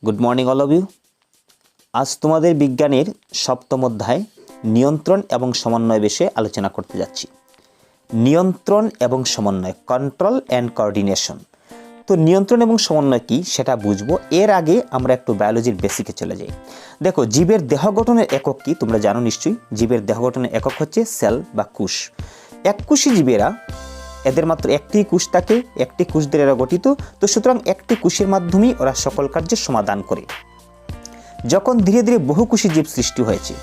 Good morning all of you. আজ তোমাদের বিজ্ঞানের সপ্তম অধ্যায় নিয়ন্ত্রণ এবং সমন্বয় বিষয়ে আলোচনা করতে যাচ্ছি। নিয়ন্ত্রণ এবং সমন্বয়, কন্ট্রোল অ্যান্ড কোঅর্ডিনেশন। তো নিয়ন্ত্রণ এবং সমন্বয় কী সেটা বুঝবো। এর আগে আমরা একটু বায়োলজির বেসিকে চলে যাই। দেখো, জীবের দেহ গঠনের একক কি তোমরা জানো নিশ্চয়ই। জীবের দেহ গঠনের একক হচ্ছে সেল বা কোষ। এককোষী জীবেরা, এদের মাত্র একটি কোষ থাকে, একটি কোষ দিয়ে এরা গঠিত। তো সুতরাং একটি কোষের মাধ্যমেই ওরা সকল কার্যের সমাধান করে। যখন ধীরে ধীরে বহুকোষী জীব সৃষ্টি হয়েছে,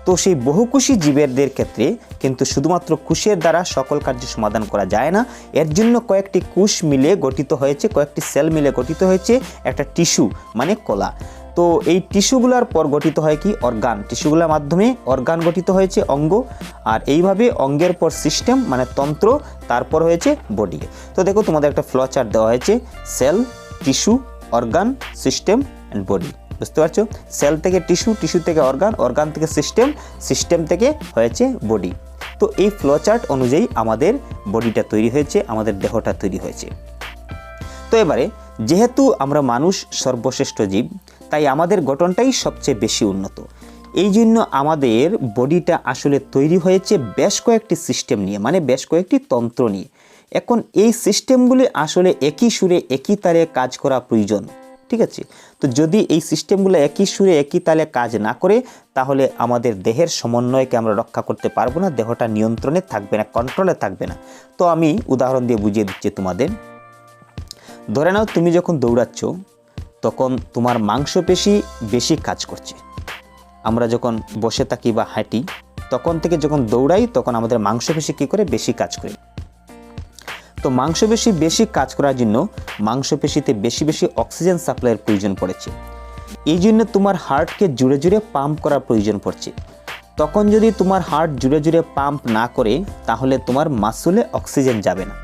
তো সেই বহুকোষী জীবেরদের ক্ষেত্রে কিন্তু শুধুমাত্র কোষের দ্বারা সকল কার্য সমাধান করা যায় না। এর জন্য কয়েকটি কোষ মিলে গঠিত হয়েছে, কয়েকটি সেল মিলে গঠিত হয়েছে একটা টিস্যু মানে কলা। তো এই টিস্যুগুলোর পর গঠিত হয় কি অর্গান। টিস্যুগুলোর মাধ্যমে অর্গান গঠিত হয়েছে অঙ্গ, আর এইভাবে অঙ্গের পর সিস্টেম মানে তন্ত্র, তারপর হয়েছে বডি। তো দেখো, তোমাদের একটা ফ্লো চার্ট দেওয়া হয়েছে, cell, tissue, organ, system and body. বুঝতে পারছো? সেল থেকে টিস্যু, টিস্যু থেকে অর্গান, অর্গান থেকে সিস্টেম, সিস্টেম থেকে হয়েছে বডি। তো এই ফ্লো চার্ট অনুযায়ী আমাদের বডিটা তৈরি হয়েছে, আমাদের দেহটা তৈরি হয়েছে। তো এবারে যেহেতু আমরা মানুষ সর্বশ্রেষ্ঠ জীব, তাই আমাদের গঠনটাই সবচেয়ে বেশি উন্নত। এই জন্য আমাদের বডিটা আসলে তৈরি হয়েছে বেশ কয়েকটি সিস্টেম নিয়ে, মানে বেশ কয়েকটি তন্ত্র নিয়ে। এখন এই সিস্টেমগুলি আসলে একই সুরে একই তালে কাজ করা প্রয়োজন, ঠিক আছে? তো যদি এই সিস্টেমগুলো একই সুরে একই তালে কাজ না করে, তাহলে আমাদের দেহের সমন্বয়কে আমরা রক্ষা করতে পারবো না, দেহটা নিয়ন্ত্রণে থাকবে না, কন্ট্রোলে থাকবে না। তো আমি উদাহরণ দিয়ে বুঝিয়ে দিচ্ছি তোমাদের। ধরে নাও, তুমি যখন দৌড়াচ্ছ তখন তোমার মাংসপেশি বেশি কাজ করছে। আমরা যখন বসে থাকি বা হাঁটি, তখন থেকে যখন দৌড়াই তখন আমাদের মাংসপেশি কী করে বেশি কাজ করে। তো মাংসপেশি বেশি কাজ করার জন্য মাংসপেশিতে বেশি বেশি অক্সিজেন সাপ্লাইয়ের প্রয়োজন পড়েছে। এই জন্য তোমার হার্টকে জুড়ে জুড়ে পাম্প করার প্রয়োজন পড়ছে। তখন যদি তোমার হার্ট জুড়ে জুড়ে পাম্প না করে, তাহলে তোমার মাসলে অক্সিজেন যাবে না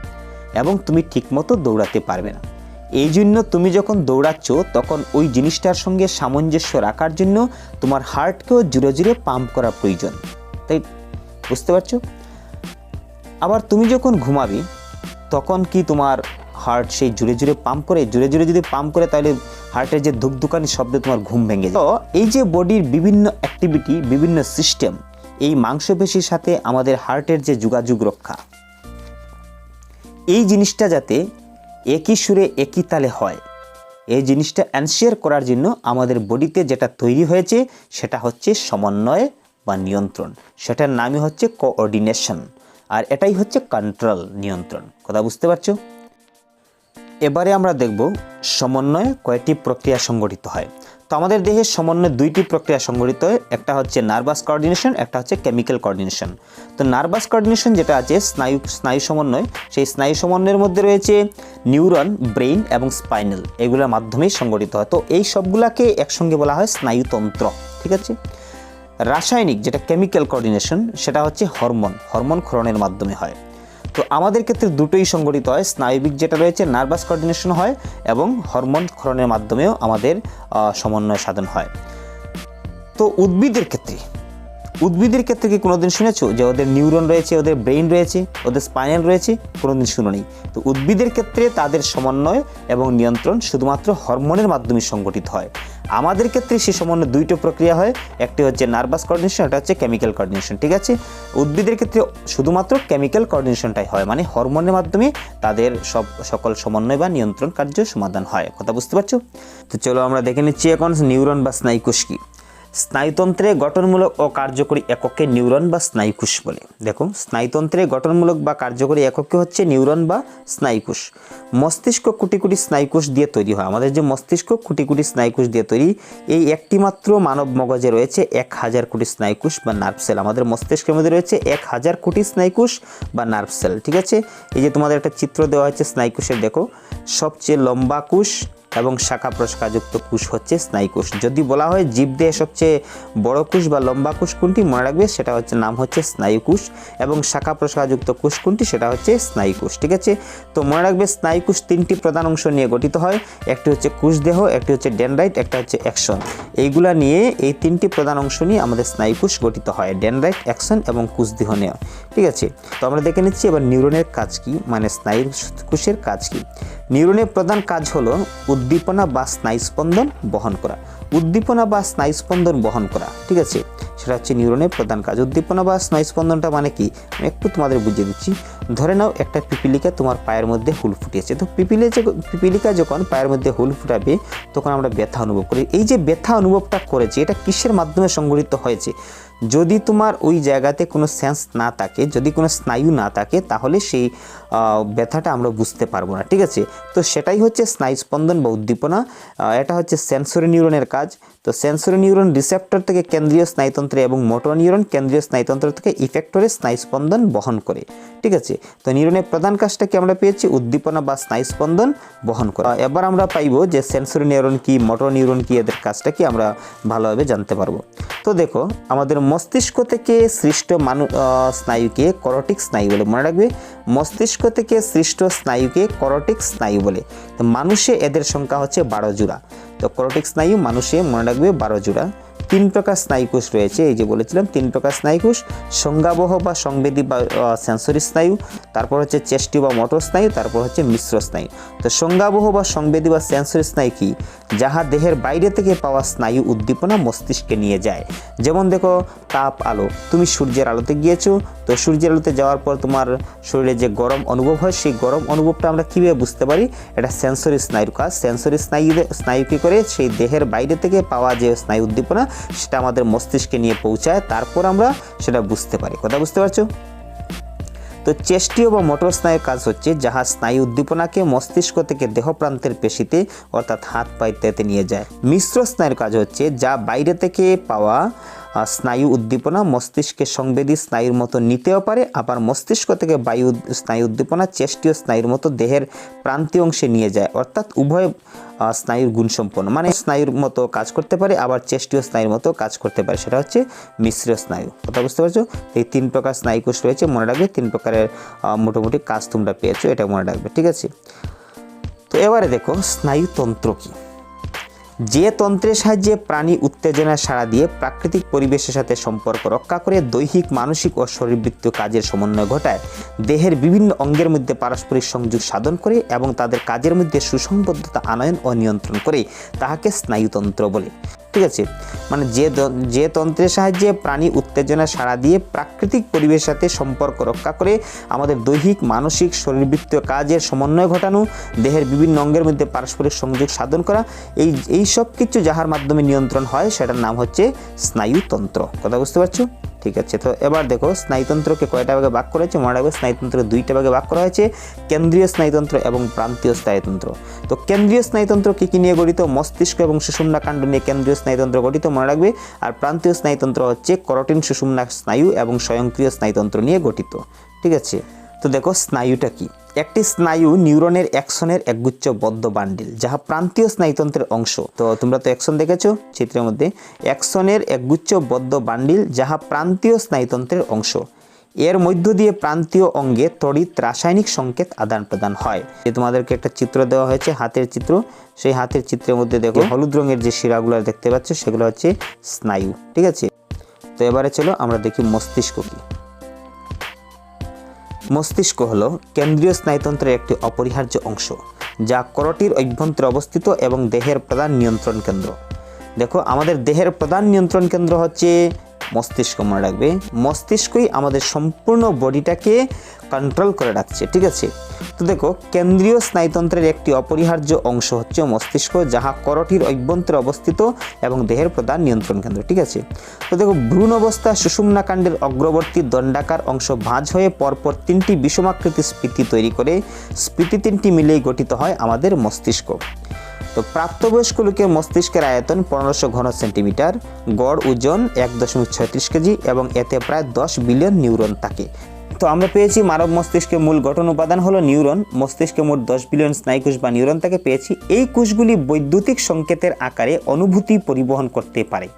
এবং তুমি ঠিকমতো দৌড়াতে পারবে না। এই জন্য তুমি যখন দৌড়াচ্ছ তখন ওই জিনিসটার সঙ্গে সামঞ্জস্য রাখার জন্য তোমার হার্টকেও জুড়ে জুড়ে পাম্প করা প্রয়োজন। তাই বুঝতে পারছো? আবার তুমি যখন ঘুমাবে তখন কি তোমার হার্ট সেই জুড়ে জুড়ে পাম্প করে? জুড়ে জুড়ে যদি পাম্প করে, তাহলে হার্টের যে ধুকধুকানি শব্দে তোমার ঘুম ভেঙে যায়। তো এই যে বডির বিভিন্ন অ্যাক্টিভিটি, বিভিন্ন সিস্টেম, এই মাংসপেশির সাথে আমাদের হার্টের যে যোগাযোগ রক্ষা, এই জিনিসটা যাতে একই সুরে একই তালে হয়, এই জিনিসটা এনশিওর করার জন্য আমাদের বডিতে যেটা তৈরি হয়েছে সেটা হচ্ছে সমন্বয় বা নিয়ন্ত্রণ। সেটার নামই হচ্ছে কোঅর্ডিনেশন, আর এটাই হচ্ছে কন্ট্রোল, নিয়ন্ত্রণ। কথা বুঝতে পারছো? এবারে আমরা দেখব সমন্বয়ে কয়টি প্রক্রিয়া সংঘটিত হয়। তো আমাদের দেহে সমন্বয়ে দুইটি প্রক্রিয়া সংঘটিত হয়, একটা হচ্ছে নার্ভাস কোঅর্ডিনেশন, একটা হচ্ছে কেমিক্যাল কোঅর্ডিনেশন। তো নার্ভাস কোঅর্ডিনেশন যেটা আছে স্নায়ু সমন্বয়, সেই স্নায়ু সমন্বয়ের মধ্যে রয়েছে নিউরন, ব্রেইন এবং স্পাইনাল, এগুলোর মাধ্যমেই সংঘটিত হয়। তো এই সবগুলাকে একসঙ্গে বলা হয় স্নায়ুতন্ত্র, ঠিক আছে? রাসায়নিক যেটা কেমিক্যাল কোঅর্ডিনেশন, সেটা হচ্ছে হরমোন ক্ষরণের মাধ্যমে হয়। তো আমাদের ক্ষেত্রে দুটোই সংঘটিত হয়, স্নায়বিক যেটা রয়েছে নার্ভাস কোঅর্ডিনেশন হয়, এবং হরমোন ক্ষরণের মাধ্যমেও আমাদের সমন্বয় সাধন হয়। তো উদ্ভিদের ক্ষেত্রে কি কোনোদিন শুনেছো যে ওদের নিউরন রয়েছে, ওদের ব্রেইন রয়েছে, ওদের স্পাইনাল রয়েছে? কোনোদিন শুনোনি। তো উদ্ভিদের ক্ষেত্রে তাদের সমন্বয় এবং নিয়ন্ত্রণ শুধুমাত্র হরমোনের মাধ্যমে সংঘটিত হয়। আমাদের ক্ষেত্রে সে সমন্বয় দুইটা প্রক্রিয়া হয়, একটি হচ্ছে নার্ভাস কোঅর্ডিনেশন, একটা হচ্ছে কেমিক্যাল কোঅর্ডিনেশন, ঠিক আছে? উদ্ভিদের ক্ষেত্রে শুধুমাত্র কেমিক্যাল কোঅর্ডিনেশনটাই হয়, মানে হরমোনের মাধ্যমে তাদের সকল সমন্বয় বা নিয়ন্ত্রণ কার্য সমাধান হয়। কথা বুঝতে পারছো? তো চলো আমরা দেখে নিচ্ছি এখন নিউরন বা স্নায়ুকোষ কি। স্নায়ুতন্ত্রে গঠনমূলক ও কার্যকরী এককে নিউরন বা স্নায়ুকোষ বলে। দেখো, স্নায়ুতন্ত্রে গঠনমূলক বা কার্যকরী এককে হচ্ছে নিউরন বা স্নায়ুকোষ। মস্তিষ্ক কোটি কোটি স্নায়ুকোষ দিয়ে তৈরি হয়। আমাদের যে মস্তিষ্ক কোটি কোটি স্নায়ুকোষ দিয়ে তৈরি। এই একটি মাত্র মানব মগজে রয়েছে 1000 কোটি স্নায়ুকোষ বা নার্ভ সেল। আমাদের মস্তিষ্কের মধ্যে রয়েছে 1000 কোটি স্নায়ুকোষ বা নার্ভ সেল, ঠিক আছে? এই যে তোমাদের একটা চিত্র দেওয়া হচ্ছে স্নায়ুকোষের, দেখো সবচেয়ে লম্বা কোষ এবং শাখা প্রশাখাযুক্ত কোষ হচ্ছে স্নায়ুকোষ। যদি বলা হয় জীবদেহে সবচেয়ে বড় কোষ বা লম্বা কোষ কোনটি, মনে রাখবে সেটা হচ্ছে নাম হচ্ছে স্নায়ুকোষ, এবং শাখা প্রশাখাযুক্ত কোষ কোনটি, সেটা হচ্ছে স্নায়ুকোষ, ঠিক আছে? তো মনে রাখবে স্নায়ুকোষ তিনটি প্রধান অংশ নিয়ে গঠিত হয়, একটি হচ্ছে কোষদেহ, একটি হচ্ছে ডেনড্রাইট, একটা হচ্ছে অ্যাক্সন। এইগুলা নিয়ে, এই তিনটি প্রধান অংশ নিয়ে আমাদের স্নায়ুকোষ গঠিত হয়, ডেনড্রাইট, অ্যাক্সন এবং কোষদেহ নিয়ে, ঠিক আছে? তো আমরা দেখে নিচ্ছি এবার নিউরনের কাজ কি, মানে স্নায়ুকোষের কাজ কি। নিউরনের প্রধান কাজ হলো উদ্দীপনা বা স্নায়ুস্পন্দন বহন করা। উদ্দীপনা বা স্নায়ুস্পন্দন বহন করা, ঠিক আছে, সেটা হচ্ছে নিউরনের প্রধান কাজ। উদ্দীপনা বা স্নায়ুস্পন্দনটা মানে কি, আমি একটু তোমাদের বুঝিয়ে দিচ্ছি। ধরে নাও একটা পিপিলিকা তোমার পায়ের মধ্যে হুল ফুটিয়েছে। তো পিপিলিকা যখন পায়ের মধ্যে হুল ফুটাবে তখন আমরা ব্যথা অনুভব করি। এই যে ব্যথা অনুভবটা করেছে, এটা কিসের মাধ্যমে সংঘটিত হয়েছে? যদি তোমার ওই জায়গাতে কোনো সেন্স না থাকে, যদি কোনো স্নায়ু না থাকে, তাহলে সেই ব্যথাটা আমরা বুঝতে পারবো না, ঠিক আছে। তো সেটাই হচ্ছে স্নায়ুস্পন্দন বা উদ্দীপনা। এটা হচ্ছে সেন্সরি নিউরনের কাজ। তো সেন্সরি নিউরন রিসেপ্টর থেকে কেন্দ্রীয় স্নায়ুতন্ত্রে এবং মোটর নিউরন কেন্দ্রীয় স্নায়ুতন্ত্র থেকে ইফেক্টরে স্নায়ুস্পন্দন বহন করে, ঠিক আছে। তো নিউরনের প্রধান কাজটা কি আমরা পেয়েছি? উদ্দীপনা বা স্নায়ুস্পন্দন বহন করা। এবার আমরা পাইব যে সেন্সরি নিউরন কি, মোটর নিউরন কি, এদের কাজটা কি আমরা ভালোভাবে জানতে পারবো। তো দেখো, আমাদের মস্তিষ্ক থেকে সৃষ্ট স্নায়ুকে করটিক স্নায়ু বলে, মনে রাখবে। মস্তিষ্ক থেকে সৃষ্ট স্নায়ুকে করটিক স্নায়ু বলে। তো মানুষে এদের সংখ্যা হচ্ছে 12 জোড়া। তো করটিক স্নায়ু মানুষে, মনে রাখবে, 12 জোড়া। 3 প্রকার স্নায়ুকোষ রয়েছে, এই যে বলেছিলাম 3 প্রকার স্নায়ুকোষ। সংজ্ঞাবহ বা সংবেদী বা সেন্সরি স্নায়ু, তারপর হচ্ছে চেষ্টি বা মোটর স্নায়ু, তারপর হচ্ছে মিশ্র স্নায়ু। তো সংজ্ঞাবহ বা সংবেদী বা সেন্সরি স্নায়ু কি? যাহা দেহের বাইরে থেকে পাওয়া স্নায়ু উদ্দীপনা মস্তিষ্কে নিয়ে যায়। যেমন দেখো, তাপ, আলো। তুমি সূর্যের আলোতে গিয়েছো, তো সূর্যের আলোতে যাওয়ার পর তোমার শরীরে যে গরম অনুভব হয়, সেই গরম অনুভবটা আমরা কীভাবে বুঝতে পারি? এটা সেন্সরি স্নায়ুর কাজ। সেন্সরি স্নায়ু কী করে? সেই দেহের বাইরে থেকে পাওয়া যে স্নায়ু উদ্দীপনা, সেটা আমাদের মস্তিষ্কে নিয়ে পৌঁছায়, তারপর আমরা সেটা বুঝতে পারি। কথা বুঝতে পারছো? তো চেষ্টীয় বা মোটর স্নায়ুর কাজ হচ্ছে যাহা স্নায়ু উদ্দীপনাকে মস্তিষ্ক থেকে দেহ প্রান্তের পেশিতে, অর্থাৎ হাত পা ইত্যাদিতে নিয়ে যায়। মিশ্র স্নায়ুর কাজ হচ্ছে যা বাইরে থেকে পাওয়া স্নায়ু উদ্দীপনা মস্তিষ্কে সংবেদী স্নায়ুর মতো নিতেও পারে, আবার মস্তিষ্ক থেকে স্নায়ু উদ্দীপনা চেষ্টীয় স্নায়ুর মতো দেহের প্রান্তীয় অংশে নিয়ে যায়, অর্থাৎ উভয় স্নায়ুর গুণসম্পন্ন, মানে স্নায়ুর মতো কাজ করতে পারে, আবার চেষ্টীয় স্নায়ুর মতো কাজ করতে পারে, সেটা হচ্ছে মিশ্র স্নায়ু। কথা বুঝতে পারছো? এই 3 প্রকার স্নায়ুকোষ রয়েছে, মনে রাখবে। 3 প্রকারের মোটামুটি কাজ তোমরা পেয়েছো, এটা মনে রাখবে, ঠিক আছে। তো এবারে দেখো, স্নায়ুতন্ত্র কি? যে তন্ত্রের সাহায্যে প্রাণী উত্তেজনায় সাড়া দিয়ে প্রাকৃতিক পরিবেশের সাথে সম্পর্ক রক্ষা করে দৈহিক, মানসিক ও শরীরবৃত্তীয় কাজের সমন্বয় ঘটায়, দেহের বিভিন্ন অঙ্গের মধ্যে পারস্পরিক সংযোগ সাধন করে এবং তাদের কাজের মধ্যে সুসংবদ্ধতা আনয়ন ও নিয়ন্ত্রণ করে, তাহাকে স্নায়ুতন্ত্র বলে, ঠিক আছে। মানে যে তন্ত্রের সাহায্যে প্রাণী উত্তেজনায় সাড়া দিয়ে প্রাকৃতিক পরিবেশের সাথে সম্পর্ক রক্ষা করে আমাদের দৈহিক, মানসিক, শরীরবৃত্তীয় কাজের সমন্বয় ঘটানো, দেহের বিভিন্ন অঙ্গের মধ্যে পারস্পরিক সংযোগ সাধন করা, এই সব কিছু যাহার মাধ্যমে নিয়ন্ত্রণ হয়, সেটার নাম হচ্ছে স্নায়ুতন্ত্র। কথা বুঝতে পারছো? ঠিক আছে। তো এবার দেখো, স্নায়ুতন্ত্রকে কয়টা ভাগে ভাগ করা হয়েছে? মনে রাখবে, স্নায়ুতন্ত্র 2টা ভাগে ভাগ করা হয়েছে, কেন্দ্রীয় স্নায়ুতন্ত্র এবং প্রান্তীয় স্নায়ুতন্ত্র। তো কেন্দ্রীয় স্নায়ুতন্ত্র কি নিয়ে গঠিত? মস্তিষ্ক এবং সুষুম্না কাণ্ড নিয়ে কেন্দ্রীয় স্নায়ুতন্ত্র গঠিত, মনে রাখবে। আর প্রান্তীয় স্নায়ুতন্ত্র হচ্ছে করটিন, সুষুম্না স্নায়ু এবং স্বয়ংক্রিয় স্নায়ুতন্ত্র নিয়ে গঠিত, ঠিক আছে। তো দেখো, স্নায়ুটা কি? একটি স্নায়ু নিউরনের অ্যাক্সনের একগুচ্ছ বদ্ধ বান্ডিল, যাহা প্রান্তীয় স্নায়ুতন্ত্রের অংশ। তো তোমরা তো অ্যাক্সন দেখেছো চিত্রের মধ্যে। অ্যাক্সনের একগুচ্ছ বদ্ধ বান্ডিল যাহা প্রান্তীয় স্নায়ুতন্ত্রের অংশ। এর মধ্য দিয়ে প্রান্তীয় অঙ্গে তড়িৎ রাসায়নিক সংকেত আদান প্রদান হয়। তোমাদেরকে একটা চিত্র দেওয়া হয়েছে, হাতের চিত্র। সেই হাতের চিত্রের মধ্যে দেখো, হলুদ রঙের যে শিরাগুলো দেখতে পাচ্ছ, সেগুলো হচ্ছে স্নায়ু, ঠিক আছে। তো এবারে চলো আমরা দেখি মস্তিষ্ক কি। মস্তিষ্ক হলো কেন্দ্রীয় স্নায়ুতন্ত্রের একটি অপরিহার্য অংশ, যা করটির অভ্যন্তরে অবস্থিত এবং দেহের প্রধান নিয়ন্ত্রণ কেন্দ্র। দেখো, আমাদের দেহের প্রধান নিয়ন্ত্রণ কেন্দ্র হচ্ছে মস্তিষ্ক, মনে রাখবে। মস্তিষ্কই আমাদের সম্পূর্ণ বডিটাকে কন্ট্রোল করে রাখছে, ঠিক আছে। তো দেখো, কেন্দ্রীয় স্নায়ুতন্ত্রের একটি অপরিহার্য অংশ হচ্ছে মস্তিষ্ক, যাহা করটির অভ্যন্তরে অবস্থিত এবং দেহের প্রধান নিয়ন্ত্রণ কেন্দ্র, ঠিক আছে। তো দেখো, ভ্রূণ অবস্থা সুষুম্না কাণ্ডের অগ্রবর্তী দণ্ডাকার অংশ ভাঁজ হয়ে পরপর 3টি বিষমাকৃতি স্ফীতি তৈরি করে, স্ফীতি 3টি মিলেই গঠিত হয় আমাদের মস্তিষ্ক। তো প্রাপ্তবয়স্ক লোকের মস্তিষ্কের আয়তন 1500 ঘন সেন্টিমিটার, গড় ওজন 1.36 কেজি এবং এতে প্রায় 10 বিলিয়ন নিউরন থাকে। তো আমরা পেয়েছি মানব মস্তিষ্কের মূল গঠন উপাদান হলো নিউরন। মস্তিষ্কে মোট 10 বিলিয়ন স্নায়ুকোষ বা নিউরন থেকে পেয়েছি। এই কোষগুলি বৈদ্যুতিক সংকেতের আকারে অনুভূতি পরিবহন করতে পারে।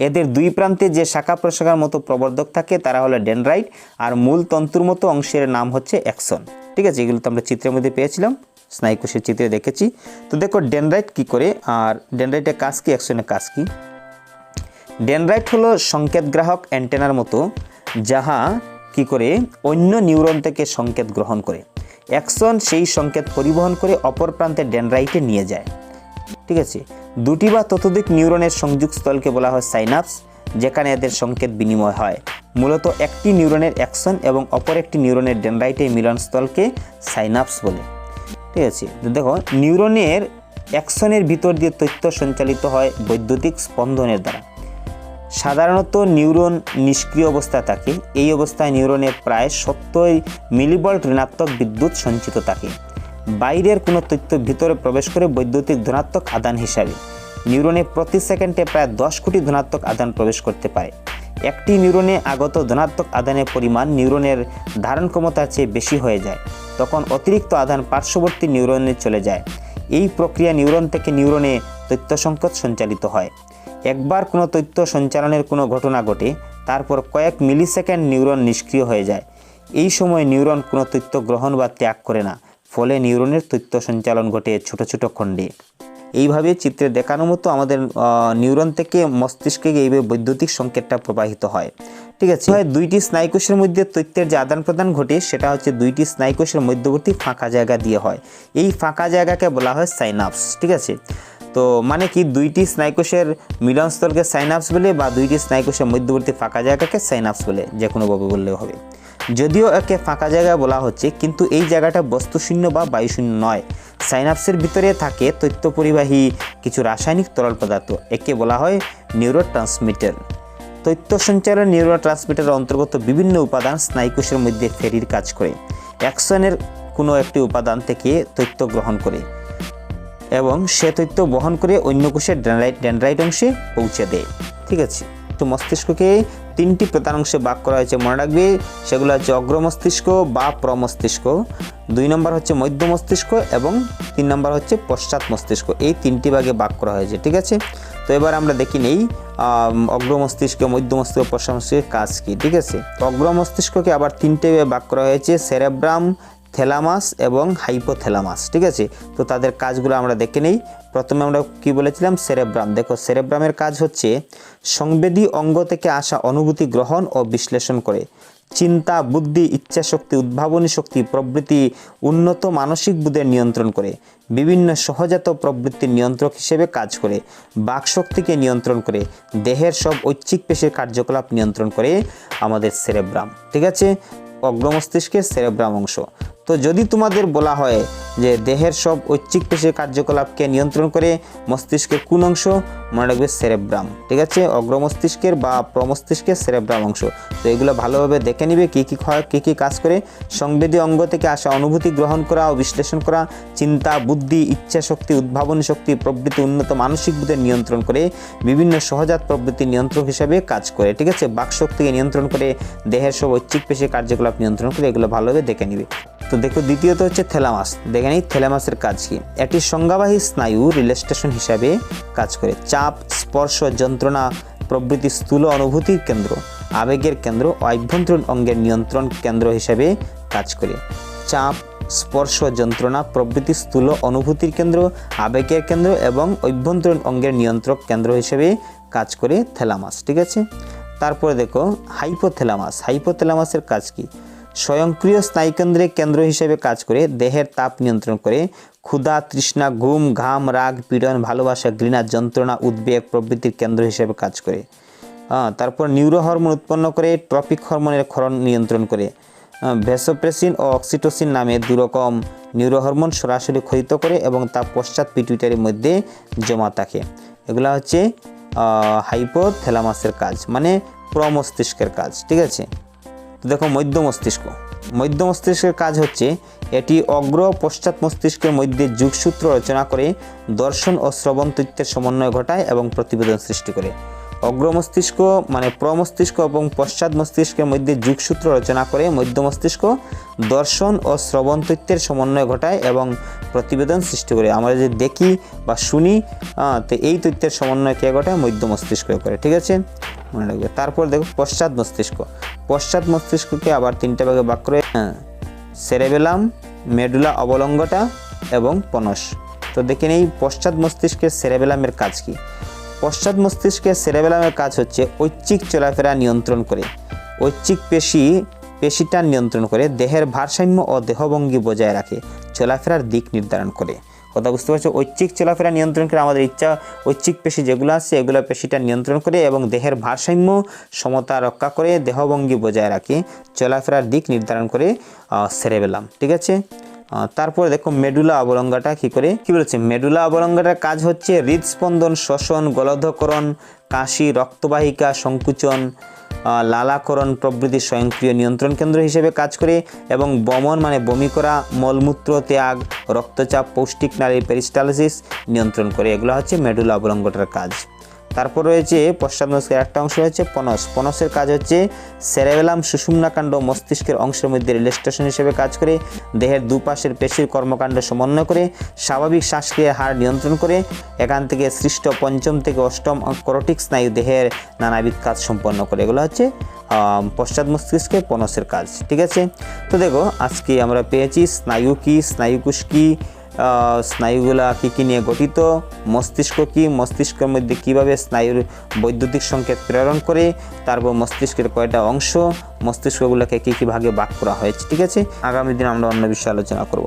এদের 2 প্রান্তে যে শাখা প্রশাখার মতো প্রবর্ধক থাকে তারা হলো ডেনড্রাইট, আর মূল তন্তুর মতো অংশের নাম হচ্ছে অ্যাক্সন, ঠিক আছে। এগুলো তো আমরা চিত্রের মধ্যে পেয়েছিলাম, স্নায়ুকোষের চিত্রে দেখেছি। তো দেখো, ডেনড্রাইট কি করে আর ডেনড্রাইটের কাজ কি, অ্যাক্সনের কাজ কি। ডেনড্রাইট হলো সংকেত গ্রাহক অ্যান্টেনার মতো, যাহা কি করে অন্য নিউরন থেকে সংকেত গ্রহণ করে। অ্যাকসন সেই সংকেত পরিবহন করে অপর প্রান্তে ডেনড্রাইটে নিয়ে যায়। ঠিক আছে, দুটি বা ততোধিক নিউরনের সংযোগস্থলকে বলা হয় সাইনাপস, যেখানে এদের সংকেত বিনিময় হয়। মূলত একটি নিউরনের অ্যাকসন এবং অপর একটি নিউরনের ডেনড্রাইটের মিলনস্থলকে সাইনাপস বলে। ঠিক আছে, তো দেখো নিউরনের অ্যাকসনের ভিতর দিয়ে তথ্য সঞ্চালিত হয় বৈদ্যুতিক স্পন্দনের দ্বারা। সাধারণত নিউরন নিষ্ক্রিয় অবস্থা থাকে। এই অবস্থায় নিউরনে প্রায় 70 মিলিভোল্ট ঋণাত্মক বিদ্যুৎ সঞ্চিত থাকে। বাইরের কোনো তথ্য ভিতরে প্রবেশ করে বৈদ্যুতিক ধনাত্মক আদান হিসাবে নিউরনে প্রতি সেকেন্ডে প্রায় 10 কোটি ধনাত্মক আদান প্রবেশ করতে পারে। একটি নিউরনে আগত ধনাত্মক আদানের পরিমাণ নিউরনের ধারণ ক্ষমতার চেয়ে বেশি হয়ে যায়, তখন অতিরিক্ত আদান পার্শ্ববর্তী নিউরনে চলে যায়। এই প্রক্রিয়া নিউরন থেকে নিউরনে তথ্য সংকেত সঞ্চালিত হয়। একবার কোনো তথ্য সঞ্চালনের কোনো ঘটনা ঘটে, তারপর কয়েক মিলিসেকেন্ড নিউরন নিষ্ক্রিয় হয়ে যায়। এই সময় নিউরন কোনো তথ্য গ্রহণ বা ত্যাগ করে না, ফলে নিউরনের তথ্য সঞ্চালন ঘটে ছোট ছোট খণ্ডে। এইভাবে চিত্রে দেখানো মতো আমাদের নিউরন থেকে মস্তিষ্কে এইভাবে বৈদ্যুতিক সংকেতটা প্রবাহিত হয়। ঠিক আছে, দুইটি স্নায়ুকোষের মধ্যে তথ্যের যে আদান প্রদান ঘটে সেটা হচ্ছে দুইটি স্নায়ুকোষের মধ্যবর্তী ফাঁকা জায়গা দিয়ে হয়। এই ফাঁকা জায়গাকে বলা হয় সাইনাপস। ঠিক আছে, তো মানে কি দুইটি স্নায়ুকোষের মিলনস্থলকে সাইনাপস বলে বা দুইটি স্নায়ুকোষের মধ্যবর্তী ফাঁকা জায়গাকে সাইনাপস বলে, যে কোনোভাবে বললেও হবে। যদিও একে ফাঁকা জায়গা বলা হচ্ছে, কিন্তু এই জায়গাটা বস্তুশূন্য বা বায়ুশূন্য নয়। সাইনাপসের ভিতরে থাকে তথ্য পরিবাহী কিছু রাসায়নিক তরল পদার্থ। একে বলা হয় নিউরোট্রান্সমিটার। তথ্য সঞ্চালন নিউরোট্রান্সমিটারের অন্তর্গত বিভিন্ন উপাদান স্নায়ুকোষের মধ্যে ফেরির কাজ করে। অ্যাকসনের কোনো একটি উপাদান থেকে তথ্য গ্রহণ করে এবং সে তথ্য বহন করে অন্য কোষের ডেনড্রাইট অংশে পৌঁছে দেয়। ঠিক আছে, তো মস্তিষ্ককে 3টি প্রধান অংশে ভাগ করা হয়েছে, মনে রাখবে। সেগুলো হচ্ছে অগ্র মস্তিষ্ক বা প্রমস্তিষ্ক, 2 নম্বর হচ্ছে মধ্য মস্তিষ্ক এবং 3 নম্বর হচ্ছে পশ্চাৎ মস্তিষ্ক। এই 3টি ভাগে ভাগ করা হয়েছে। ঠিক আছে, তো এবার আমরা দেখি নেই অগ্র মস্তিষ্ক, মধ্য মস্তিষ্ক, পশ্চাৎ মস্তিষ্কের কাজ কি। ঠিক আছে, অগ্র মস্তিষ্ককে আবার 3টে ভাগ করা হয়েছে, সেরেব্রাম, থ্যালামাস এবং হাইপোথ্যালামাস। ঠিক আছে, তো তাদের কাজগুলো আমরা দেখে নেই। প্রথমে আমরা কি বলেছিলাম, সেরেব্রাম। দেখো সেরেব্রামের কাজ হচ্ছে সংবেদী অঙ্গ থেকে আসা অনুভূতি গ্রহণ ও বিশ্লেষণ করে, চিন্তা, বুদ্ধি, ইচ্ছাশক্তি, উদ্ভাবনী শক্তি প্রভৃতি উন্নত মানসিক বোধের নিয়ন্ত্রণ করে, বিভিন্ন সহজাত প্রবৃত্তির নিয়ন্ত্রক হিসেবে কাজ করে, বাকশক্তিকে নিয়ন্ত্রণ করে, দেহের সব ঐচ্ছিক পেশির কার্যকলাপ নিয়ন্ত্রণ করে আমাদের সেরেব্রাম। ঠিক আছে, অগ্র মস্তিষ্কের সেরেব্রাম অংশ। তো যদি তোমাদের বলা হয় যে দেহের সব ঐচ্ছিক পেশির কার্যকলাপকে নিয়ন্ত্রণ করে মস্তিষ্কের কোন অংশ, মনে রাখবে সেরেব্রাম। ঠিক আছে, অগ্র মস্তিষ্কের বা প্রমস্তিষ্কের সেরেব্রাম অংশ। তো এগুলো ভালোভাবে দেখে নিবে কী কী কাজ করে। সংবেদী অঙ্গ থেকে আসা অনুভূতি গ্রহণ করা ও বিশ্লেষণ করা, চিন্তা, বুদ্ধি, ইচ্ছা শক্তি, উদ্ভাবনী শক্তি প্রভৃতি উন্নত মানসিক বোধের নিয়ন্ত্রণ করে, বিভিন্ন সহজাত প্রবৃত্তির নিয়ন্ত্রক হিসাবে কাজ করে। ঠিক আছে, বাকশক্তিকে নিয়ন্ত্রণ করে, দেহের সব ঐচ্ছিক পেশির কার্যকলাপ নিয়ন্ত্রণ করে। এগুলো ভালোভাবে দেখে নিবে। তো দেখো দ্বিতীয়ত হচ্ছে থ্যালামাস। দেখে নিই থ্যালামাসের কাজ কি। এটি সংজ্ঞাবাহী স্নায়ু রিলে স্টেশন হিসাবে কাজ করে। চাপ, স্পর্শ, যন্ত্রণা প্রভৃতি স্থূল অনুভূতির কেন্দ্র, আবেগের কেন্দ্র ও আভ্যন্তরীণ অঙ্গের নিয়ন্ত্রণ কেন্দ্র হিসাবে কাজ করে। চাপ, স্পর্শ, যন্ত্রণা প্রভৃতি স্থূল অনুভূতির কেন্দ্র, আবেগের কেন্দ্র এবং অভ্যন্তরীণ অঙ্গের নিয়ন্ত্রক কেন্দ্র হিসেবে কাজ করে থ্যালামাস। ঠিক আছে, তারপরে দেখো হাইপোথ্যালামাস। হাইপোথ্যালামাসের কাজ কি। স্বয়ংক্রিয় স্নায়ুকেন্দ্রের কেন্দ্র হিসেবে কাজ করে, দেহের তাপ নিয়ন্ত্রণ করে, ক্ষুধা, তৃষ্ণা, ঘুম, ঘাম, রাগ, পীড়ন, ভালোবাসা, ঘৃণা, যন্ত্রণা, উদ্বেগ প্রভৃতির কেন্দ্র হিসেবে কাজ করে। তারপর নিউরো হরমোন উৎপন্ন করে, ট্রপিক হরমোনের ক্ষরণ নিয়ন্ত্রণ করে। ভ্যাসোপ্রেসিন ও অক্সিটোসিন নামে দুরকম নিউরো হরমোন সরাসরি ক্ষয়িত করে এবং তা পশ্চাৎ পিটুইটারির মধ্যে জমা থাকে। এগুলা হচ্ছে হাইপোথ্যালামাসের কাজ, মানে প্রমস্তিষ্কের কাজ। ঠিক আছে, তো দেখো মধ্য মস্তিষ্ক। মধ্য মস্তিষ্কের কাজ হচ্ছে এটি অগ্র পশ্চাৎ মস্তিষ্কের মধ্যে যোগসূত্র রচনা করে, দর্শন ও শ্রবণ তথ্যের সমন্বয় ঘটায় এবং প্রতিবেদন সৃষ্টি করে। অগ্র মস্তিষ্ক মানে প্রমস্তিষ্ক এবং পশ্চাৎ মস্তিষ্কের মধ্যে যোগসূত্র রচনা করে, মধ্য মস্তিষ্ক দর্শন ও শ্রবণ তথ্যের সমন্বয় ঘটায় এবং প্রতিবেদন সৃষ্টি করে। আমরা যদি দেখি বা শুনি, তো এই তথ্যের সমন্বয় কে ঘটায়, মধ্য মস্তিষ্ক করে। ঠিক আছে, মনে রাখবে। তারপর দেখো পশ্চাৎ মস্তিষ্ক। পশ্চাৎ মস্তিষ্ককে আবার 3টে ভাগে ভাগ করে, সেরেবেলাম, মেডুলা অবলঙ্গটা এবং পনস। তো দেখে নেই পশ্চাৎ মস্তিষ্কের সেরেবেলামের কাজ কি। পশ্চাৎ মস্তিষ্কের সেরেবেলামের কাজ হচ্ছে ঐচ্ছিক চলাফেরা নিয়ন্ত্রণ করে, ঐচ্ছিক পেশি পেশিটা নিয়ন্ত্রণ করে, দেহের ভারসাম্য ও দেহভঙ্গি বজায় রাখে, চলাফেরার দিক নির্ধারণ করে। কথা বুঝতে পারছো? ঐচ্ছিক চলাফেরা নিয়ন্ত্রণ করে, আমাদের ইচ্ছা ঐচ্ছিক পেশি যেগুলো আছে এগুলো পেশিটা নিয়ন্ত্রণ করে এবং দেহের ভারসাম্য সমতা রক্ষা করে, দেহভঙ্গি বজায় রাখে, চলাফেরার দিক নির্ধারণ করে সেরেবেলাম। ঠিক আছে, তারপরে দেখো মেডুলা অবলঙ্গাটা কি করে, কি বলেছে, মেডুলা অবলঙ্গাটার কাজ হচ্ছে হৃদস্পন্দন, শ্বসন, গলধকরণ, কাশি, রক্তবাহিকা সংকুচন, লালাকরণ প্রভৃতি স্বয়ংক্রিয় নিয়ন্ত্রণ কেন্দ্র হিসেবে কাজ করে এবং বমন মানে বমি করা, মলমূত্র ত্যাগ, রক্তচাপ, পৌষ্টিক নালীর পেরিস্টালসিস নিয়ন্ত্রণ করে। এগুলো হচ্ছে মেডুলা অবলঙ্গটার কাজ। তারপর রয়েছে পশ্চাৎ মস্তিষ্কের একটা অংশ রয়েছে পনস। পনসের কাজ হচ্ছে সেরেবেলাম সুষুম্নাকাণ্ড মস্তিষ্কের অংশের মধ্যে রেল স্টেশন হিসেবে কাজ করে, দেহের দুপাশের পেশির কর্মকাণ্ড সমন্বয় করে, স্বাভাবিক শ্বাসক্রিয়ার হার নিয়ন্ত্রণ করে, এখান থেকে সৃষ্ট পঞ্চম থেকে অষ্টম করোটিক স্নায়ু দেহের নানাবিধ কাজ সম্পন্ন করে। এগুলো হচ্ছে পশ্চাৎ মস্তিষ্কের পনসের কাজ। ঠিক আছে, তো দেখো আজকে আমরা পেয়েছি স্নায়ু কি, স্নায়ুকোষ কি, স্নায়ুগুলা কী কী নিয়ে গঠিত, মস্তিষ্ক কি, মস্তিষ্কের মধ্যে কিভাবে স্নায়ুর বৈদ্যুতিক সংকেত প্রেরণ করে, তারপর মস্তিষ্কের কয়টা অংশ, মস্তিষ্কগুলোকে কী কী ভাগে ভাগ করা হয়েছে। ঠিক আছে, আগামী দিন আমরা অন্য বিষয়ে আলোচনা করব।